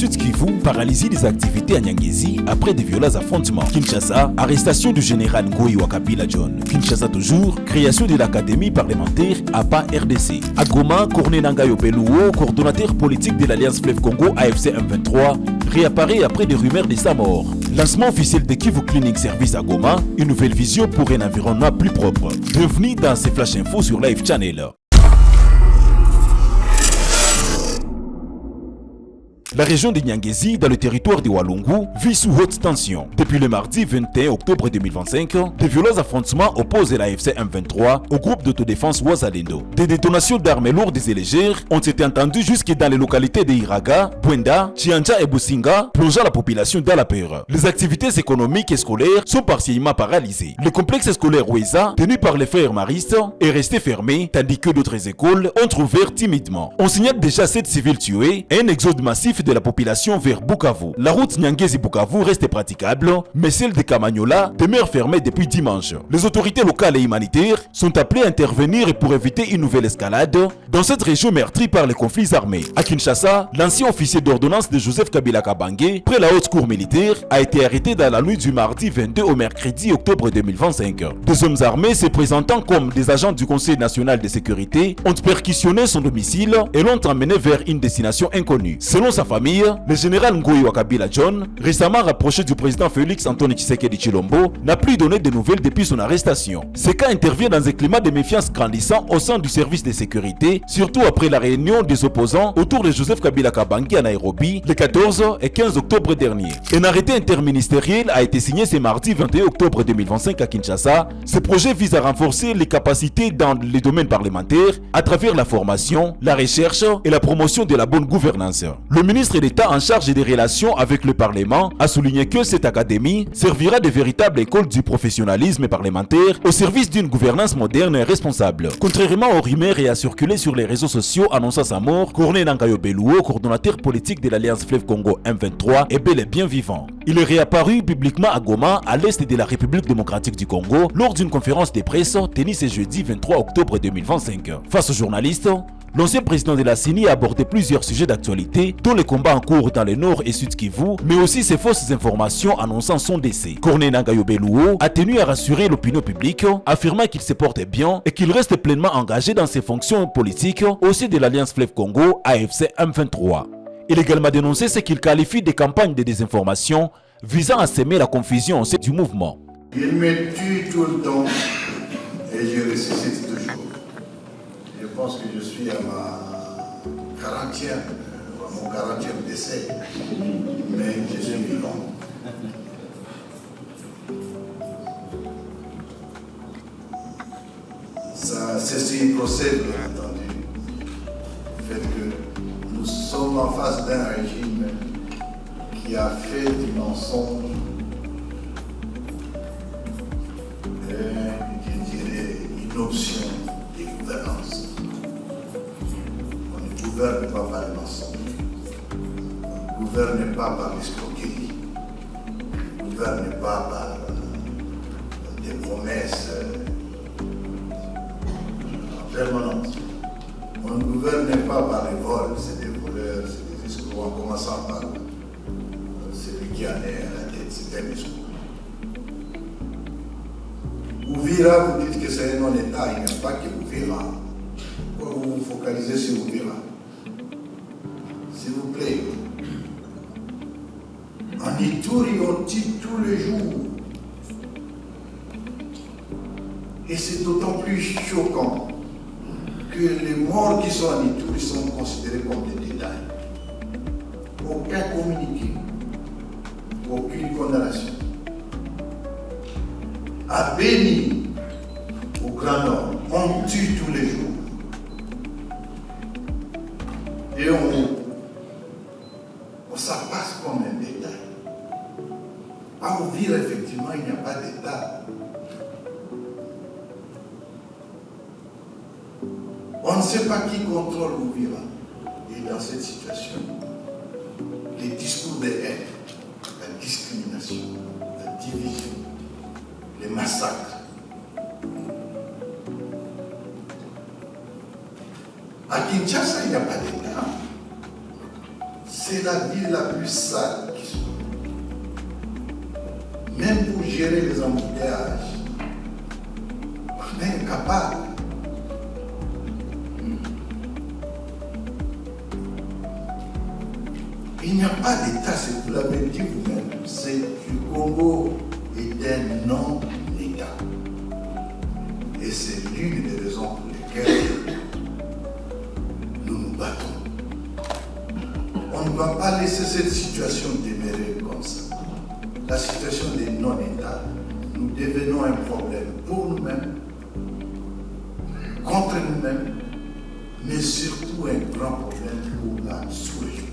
Sud Kivu paralysie des activités à Nyangezi après des violents affrontements. Kinshasa, arrestation du général Ngoyi wa Kabila John. Kinshasa toujours, création de l'académie parlementaire APA RDC. À Goma, Corneille Nangayo Belouo, coordonnateur politique de l'Alliance Fleuve Congo AFC M23, réapparaît après des rumeurs de sa mort. Lancement officiel de Kivu Cleaning Service à Goma, une nouvelle vision pour un environnement plus propre. Bienvenue dans ces Flash Info sur Live Channel. La région de Nyangezi, dans le territoire de Walungu, vit sous haute tension. Depuis le mardi 21 octobre 2025, de violents affrontements opposent la FC M23 au groupe d'autodéfense Wazalendo. Des détonations d'armes lourdes et légères ont été entendues jusque dans les localités de Iraga, Bwenda, Chianja et Businga, plongeant la population dans la peur. Les activités économiques et scolaires sont partiellement paralysées. Le complexe scolaire Oueza, tenu par les frères maristes, est resté fermé, tandis que d'autres écoles ont ouvert timidement. On signale déjà 7 civils tués et un exode massif de la population vers Bukavu. La route Nyangezi-Bukavu reste praticable, mais celle de Kamanyola demeure fermée depuis dimanche. Les autorités locales et humanitaires sont appelées à intervenir pour éviter une nouvelle escalade dans cette région meurtrie par les conflits armés. À Kinshasa, l'ancien officier d'ordonnance de Joseph Kabila Kabange, près la haute cour militaire, a été arrêté dans la nuit du mardi 22 au mercredi octobre 2025. Des hommes armés se présentant comme des agents du Conseil national de sécurité ont perquisitionné son domicile et l'ont emmené vers une destination inconnue. Selon sa famille, le général Ngoyi wa Kabila John, récemment rapproché du président Félix Antoine Tshisekedi Tshilombo, n'a plus donné de nouvelles depuis son arrestation. Ce cas intervient dans un climat de méfiance grandissant au sein du service de sécurité, surtout après la réunion des opposants autour de Joseph Kabila Kabange à Nairobi les 14 et 15 octobre dernier. Un arrêté interministériel a été signé ce mardi 21 octobre 2025 à Kinshasa. Ce projet vise à renforcer les capacités dans les domaines parlementaires à travers la formation, la recherche et la promotion de la bonne gouvernance. Le ministre d'État en charge des relations avec le Parlement a souligné que cette académie servira de véritable école du professionnalisme parlementaire au service d'une gouvernance moderne et responsable. Contrairement aux rumeurs et à circuler sur les réseaux sociaux annonçant sa mort, Corneille Nangayo Belouo, coordonnateur politique de l'Alliance Fleuve Congo M23, est bel et bien vivant. Il est réapparu publiquement à Goma, à l'est de la République démocratique du Congo, lors d'une conférence de presse tenue ce jeudi 23 octobre 2025. Face aux journalistes, l'ancien président de la CENI a abordé plusieurs sujets d'actualité, dont les combats en cours dans le nord et sud Kivu, mais aussi ses fausses informations annonçant son décès. Corneille Nangayo Belouo a tenu à rassurer l'opinion publique, affirmant qu'il se porte bien et qu'il reste pleinement engagé dans ses fonctions politiques au sein de l'Alliance Fleuve Congo AFC M23. Il a également dénoncé ce qu'il qualifie de campagne de désinformation visant à semer la confusion au sein du mouvement. Il me tue tout le temps et je ressuscite toujours. Je pense que je suis à mon 40e décès, mais je suis vivant. Ça, c'est un procès, bien entendu, le fait que nous sommes en face d'un régime qui a fait du mensonge je dirais une option de gouvernance. On ne gouverne pas par le mensonge, on ne gouverne pas par l'escroquerie, on ne gouverne pas par des promesses en permanence. On ne gouverne pas par les vols, c'est des voleurs, c'est des escrocs, en commençant par celui qui en est à la tête, c'est un escroc. Ouvira, vous dites que c'est un non-État, il n'y a pas que Ouvira. Pourquoi vous vous focalisez sur Ouvira? S'il vous plaît. En Ituri, on tue tous les jours. Et c'est d'autant plus choquant que les morts qui sont en Ituri sont considérés comme des détails. Aucun communiqué, aucune condamnation. À Béni, au Grand Nord, on tue tous les jours. Et ça passe comme un détail. À Ouvira, effectivement, il n'y a pas d'État. On ne sait pas qui contrôle Ouvira. Et dans cette situation, les discours de haine, la discrimination, la division, les massacres. À Kinshasa, il n'y a pas d'État. c'est la ville la plus sale qui soit. Même pour gérer les embouteillages, on est incapable. Il n'y a pas d'État, c'est vous l'avez dit vous-même. Le Congo est un non-État. Et c'est l'une des raisons pour lesquelles nous nous battons. On ne va pas laisser cette situation demeurer comme ça. La situation des non-États, nous devenons un problème pour nous-mêmes, contre nous-mêmes, mais surtout un grand problème pour la sous-région.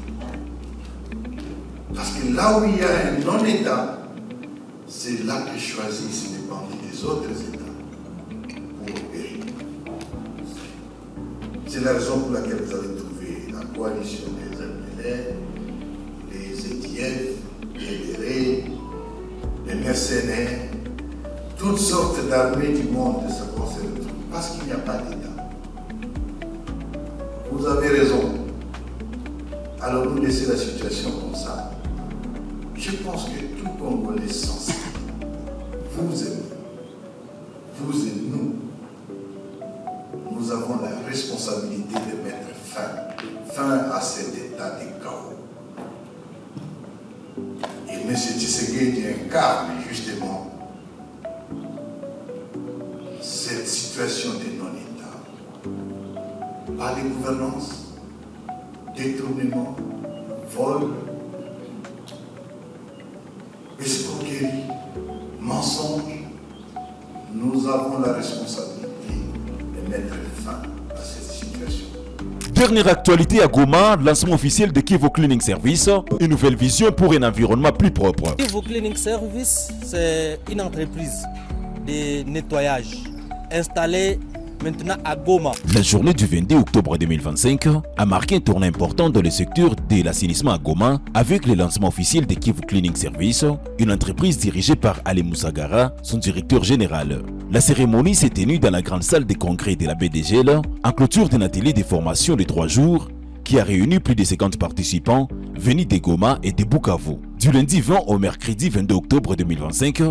Parce que là où il y a un non-État, c'est là que choisissent les bandits des autres États pour opérer. C'est la raison pour laquelle vous avez trouvé la coalition des FDLR, les ETF, les DRE, les mercenaires, toutes sortes d'armées du monde de se concentrer, parce qu'il n'y a pas d'État. Vous avez raison. Alors nous laisser la situation comme ça. Je pense que tout Congolais sensé, vous et nous, nous avons la responsabilité de mettre fin à cet état de chaos. Et M. Tshisekedi incarne justement cette situation de non-État. Par des gouvernances, détournement, vol, escroquerie, mensonge, nous avons la responsabilité de mettre fin à cette situation. Dernière actualité à Goma, lancement officiel de Kivu Cleaning Service, une nouvelle vision pour un environnement plus propre. Kivu Cleaning Service, c'est une entreprise de nettoyage installée maintenant à Goma. La journée du 22 octobre 2025 a marqué un tournant important dans le secteur de l'assainissement à Goma avec le lancement officiel de Kivu Cleaning Service, une entreprise dirigée par Ali Musagara, son directeur général. La cérémonie s'est tenue dans la grande salle des congrès de la BDGL en clôture d'un atelier de formation de 3 jours qui a réuni plus de 50 participants venus de Goma et de Bukavu. Du lundi 20 au mercredi 22 octobre 2025,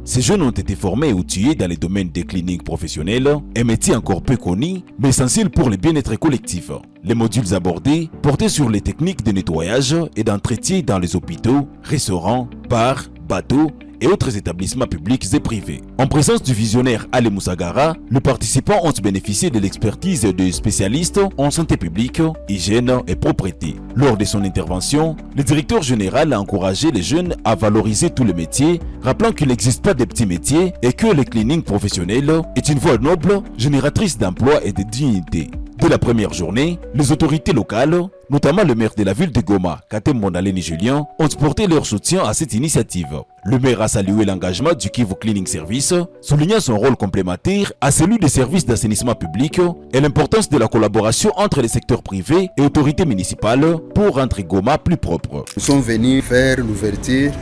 ces jeunes ont été formés et outillés dans les domaines des cliniques professionnelles, un métier encore peu connu, mais essentiel pour le bien-être collectif. Les modules abordés portaient sur les techniques de nettoyage et d'entretien dans les hôpitaux, restaurants, bars, bateaux et autres établissements publics et privés. En présence du visionnaire Ali Musagara, les participants ont bénéficié de l'expertise de spécialistes en santé publique, hygiène et propreté. Lors de son intervention, le directeur général a encouragé les jeunes à valoriser tous les métiers, rappelant qu'il n'existe pas de petits métiers et que le cleaning professionnel est une voie noble, génératrice d'emplois et de dignité. Dès la première journée, les autorités locales, notamment le maire de la ville de Goma, Katem Mondaleni Julien, ont porté leur soutien à cette initiative. Le maire a salué l'engagement du Kivu Cleaning Service, soulignant son rôle complémentaire à celui des services d'assainissement public et l'importance de la collaboration entre les secteurs privés et autorités municipales pour rendre Goma plus propre. Nous sommes venus faire l'ouverture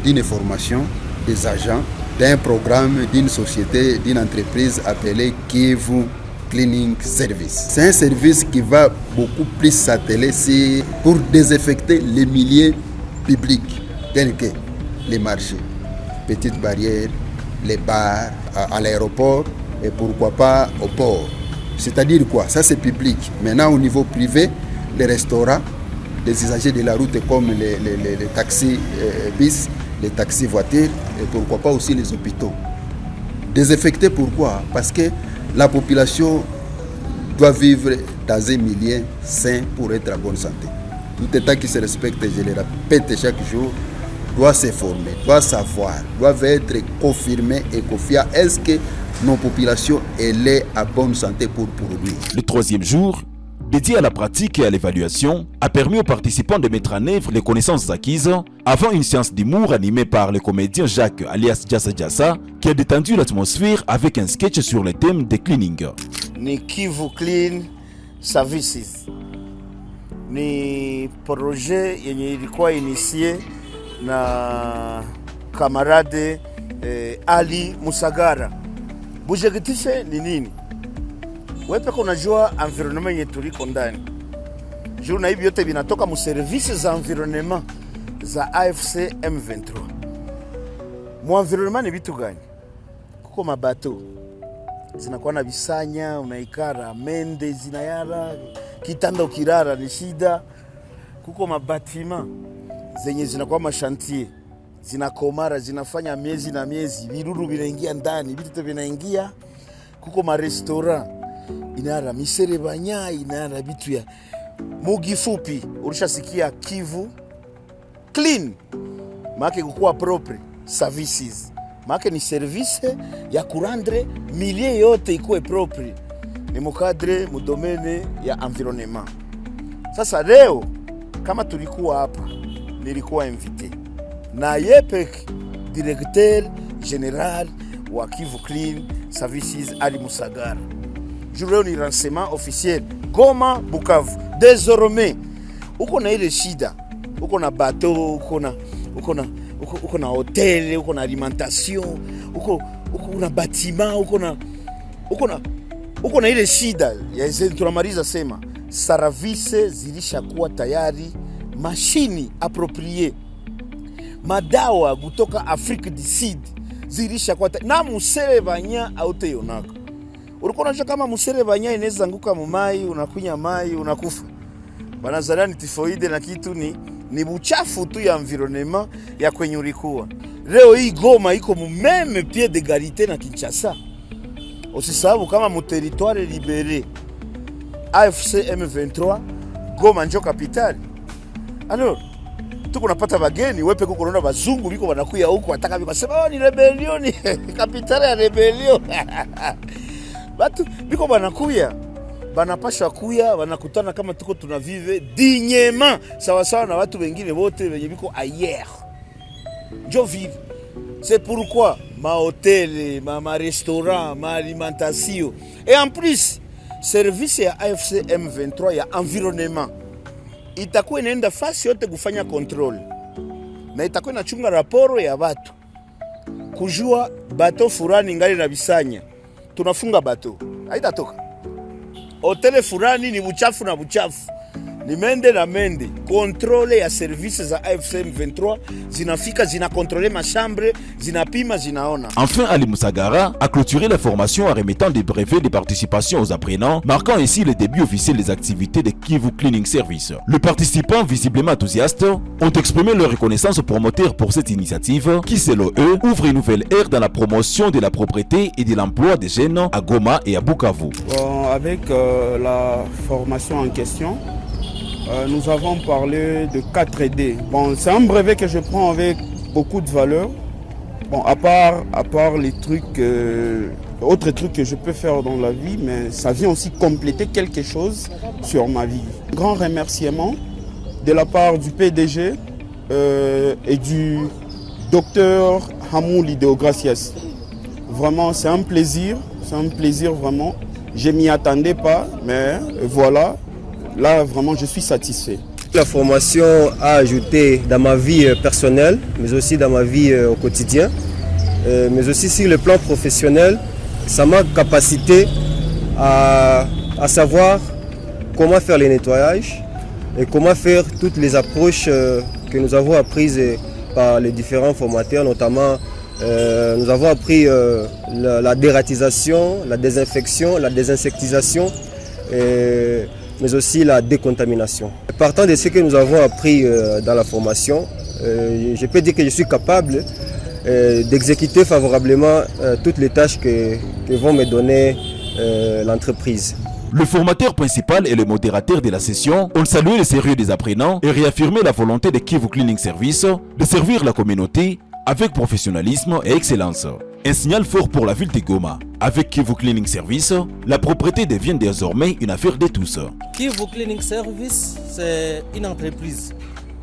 d'une formation des agents d'un programme d'une société, d'une entreprise appelée Kivu Cleaning Service. C'est un service qui va beaucoup plus s'atteler pour désinfecter les milieux publics tels que les marchés, petites barrières, les bars, à l'aéroport et pourquoi pas au port. C'est-à-dire quoi? Ça c'est public. Maintenant au niveau privé, les restaurants, les usagers de la route comme les taxis bis, les taxis voitures et pourquoi pas aussi les hôpitaux. Désinfecter pourquoi? Parce que la population doit vivre dans un milieu sain pour être en bonne santé. Tout État qui se respecte, je le répète chaque jour, doit se former, doit savoir, doit être confirmé et confié. Est-ce que nos populations sont à bonne santé pour produire? Le troisième jour, dédié à la pratique et à l'évaluation, a permis aux participants de mettre en œuvre les connaissances acquises avant une séance d'humour animée par le comédien Jacques alias Jassa Jassa qui a détendu l'atmosphère avec un sketch sur le thème des cleaning. Ni Kivu Clean Services ni projet yenye ilikuwa inisie na kamarade Ali Musagara. Bujegitishe ni nini? Wewe unajua environment yetu liko ndani. juu na hivi yote vinatoka mu service za environnement za AFC M23. Mu environnement ni vitu gani? Kuko mabato zinakuwa na bisanya, unaikara mende zinayara, kitanda ukirara ni shida. Kuko mabatima zenye zinakuwa mashantier, zinakomara, zinafanya miezi na miezi, viruru vinaingia ndani, vitu vinaingia. Kuko ma restaurant inara misere banya, inara vitu ya mugi fupi. Ulishasikia Kivu Clean, maana kukuwa propre services, maana ni service ya kurandre milie yote ikuwe propre, ni mukadre mu domaine ya environnement. Sasa leo kama tulikuwa hapa, nilikuwa invité na yepek directeur général wa Kivu Clean Services Ali Musagara. Leo ni renseignement officiel Goma Bukavu. Désormais uko na ile shida, uko na bateau, uko na hotel, uko na alimentation, uko na bâtiment, uko na ile shida ya tunamaliza sema service zilishakuwa tayari, mashini approprié, madawa kutoka Afrique du Sud zilishakuwa na musere banya aute yonaka. Ulikuwa unajua kama musere banya inaweza anguka mumai, unakunya mai unakufa. Banazalani tifoide na kitu ni buchafu tu ya environnement ya kwenye ulikuwa. Leo hii Goma iko mumeme pied d'égalité na Kinshasa. Usisahau kama mu territoire libéré AFC M23 Goma njo kapitali. Alors tuko napata bageni wepe kuko naona bazungu biko wanakuya huko wataka biko sema ni rebellion kapitali ya rebellion. Batu biko banakuya banapasha kuya wanakutana kama tuko tunavive dignement sawa sawa na watu wengine wote wenye biko ailleurs. Njo vive. C'est pourquoi ma hôtel, ma restaurant, ma alimentation et en plus service ya AFC M23 ya environnement itakuwa inaenda fasi yote kufanya control na itakuwa inachunga raporo ya watu kujua bato furani ngali na bisanya tunafunga bato haitatoka. Hotel furani ni buchafu na buchafu, ni mende na mende. Controle ya service za AFC M23 zinafika, zinakontrole ma chambre, zinapima, zinaona. Enfin, Ali Musagara a clôturé la formation en remettant des brevets de participation aux apprenants, marquant ainsi le début officiel des activités de Kivu Cleaning Service. Les participants, visiblement enthousiastes, ont exprimé leur reconnaissance aux promoteurs pour cette initiative qui, selon eux, ouvre une nouvelle ère dans la promotion de la propriété et de l'emploi des jeunes à Goma et à Bukavu. Avec la formation en question, nous avons parlé de 4D. Bon, c'est un brevet que je prends avec beaucoup de valeur. Bon, à part les trucs, autres trucs que je peux faire dans la vie, mais ça vient aussi compléter quelque chose sur ma vie. Grand remerciement de la part du PDG et du docteur Hamouli Deogracias. Vraiment, c'est un plaisir vraiment. Je m'y attendais pas, mais voilà. Là, vraiment, je suis satisfait. La formation a ajouté dans ma vie personnelle, mais aussi dans ma vie au quotidien, mais aussi sur le plan professionnel, ça m'a capacité à savoir comment faire les nettoyages et comment faire toutes les approches que nous avons apprises par les différents formateurs, notamment nous avons appris la dératisation, la désinfection, la désinsectisation, mais aussi la décontamination. Partant de ce que nous avons appris dans la formation, je peux dire que je suis capable d'exécuter favorablement toutes les tâches que vont me donner l'entreprise. Le formateur principal et le modérateur de la session ont salué le sérieux des apprenants et réaffirmé la volonté de Kivu Cleaning Service de servir la communauté avec professionnalisme et excellence. Un signal fort pour la ville de Goma. Avec Kivu Cleaning Service, la propriété devient désormais une affaire de tous. Kivu Cleaning Service, c'est une entreprise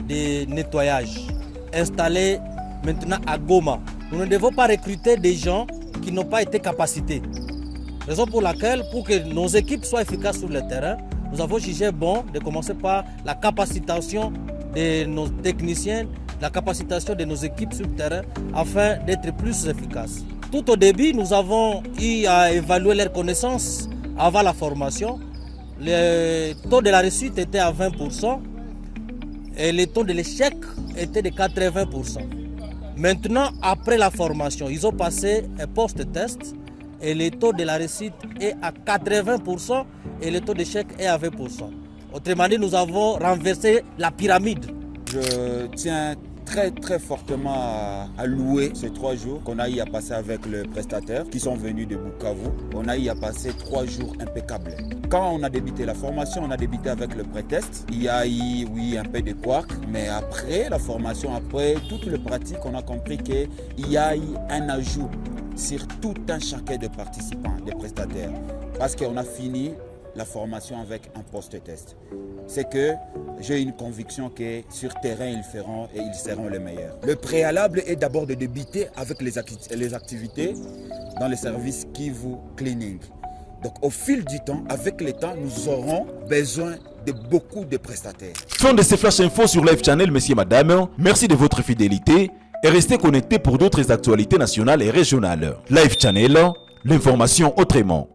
de nettoyage installée maintenant à Goma. Nous ne devons pas recruter des gens qui n'ont pas été capacités. Raison pour laquelle, pour que nos équipes soient efficaces sur le terrain, nous avons jugé bon de commencer par la capacitation de nos techniciens, la capacitation de nos équipes sur le terrain afin d'être plus efficaces. Tout au début, nous avons eu à évaluer leurs connaissances avant la formation, le taux de la réussite était à 20% et le taux de l'échec était de 80%. Maintenant, après la formation, ils ont passé un post-test et le taux de la réussite est à 80% et le taux d'échec est à 20%. Autrement dit, nous avons renversé la pyramide. Je tiens très fortement à louer ces 3 jours qu'on a eu à passer avec le prestataire qui sont venus de Bukavu. On a eu à passer 3 jours impeccables. Quand on a débuté la formation, on a débuté avec le pré-test. Il y a eu, oui, un peu de couac, mais après la formation, après toute la pratique, on a compris qu'il y a eu un ajout sur tout un chacun de participants, des prestataires. Parce qu'on a fini la formation avec un post-test. C'est que j'ai une conviction que sur terrain, ils feront et ils seront les meilleurs. Le préalable est d'abord de débuter avec les activités dans les services Kivu Cleaning. Donc au fil du temps, avec le temps, nous aurons besoin de beaucoup de prestataires. Fin de ces flash infos sur Live Channel, messieurs, madame. Merci de votre fidélité et restez connectés pour d'autres actualités nationales et régionales. Live Channel, l'information autrement.